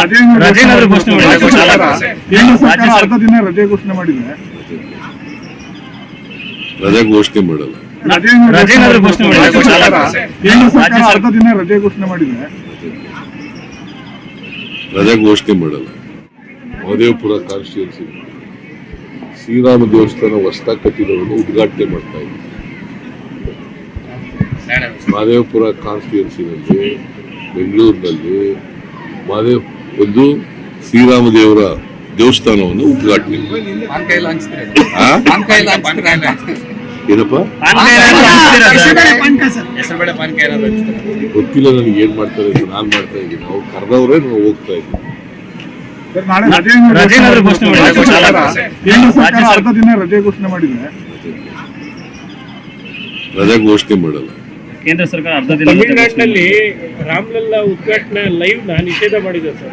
ರಜೆ ಘೋಷಣೆ ಅರ್ಧ ದಿನ ರಜೆ ಘೋಷಣೆ ಮಾಡಿದ್ರೆ ರಜೆ ಘೋಷಣೆ ಮಾಡಲ್ಲ. ಅರ್ಧ ದಿನ ರಜೆ ಘೋಷಣೆ ಮಾಡಿದ್ರೆ ರಜೆ ಘೋಷಣೆ ಮಾಡಲ್ಲ. ಮಹದೇವಪುರ ಕಾನ್ಸ್ಟಿಟ್ಯೂನ್ಸಿ ಶ್ರೀರಾಮ ದೇವಸ್ಥಾನ ಹೊಸದಾಗಿ ಕಟ್ಟಿರೋದನ್ನು ಉದ್ಘಾಟನೆ ಮಾಡ್ತಾ ಇದ್ದೀವಿ. ಮಹದೇವಪುರ ಕಾನ್ಸ್ಟಿಟ್ಯೂನ್ಸಿನಲ್ಲಿ ಬೆಂಗಳೂರಿನಲ್ಲಿ ಒಂದು ಶ್ರೀರಾಮ ದೇವರ ದೇವಸ್ಥಾನವನ್ನು ಉದ್ಘಾಟನೆ ಏನಪ್ಪ ಗೊತ್ತಿಲ್ಲ ನನಗೆ ಏನ್ ಮಾಡ್ತಾರೆ ಅಂತ. ನಾನ್ ಮಾಡ್ತಾ ಇದ್ದೀನಿ, ಅವ್ರು ಕರೆದವ್ರೆ ನಾವು ಹೋಗ್ತಾ ಇದ್ದೀವಿ. ಅರ್ಧ ದಿನ ರಜೆ ಘೋಷಣೆ ಮಾಡಿದ್ರೆ ರಜೆ ಘೋಷಣೆ ಮಾಡಲ್ಲ. ಕೇಂದ್ರ ಸರ್ಕಾರ ಅರ್ಧ ದಿನ ತಮಿಳುನಾಡಿನಲ್ಲಿ ರಾಮಲಲ್ಲಾ ಉದ್ಘಾಟನಾ ಲೈವ್ ನಿಷೇಧ ಮಾಡಿದೆ ಸರ್.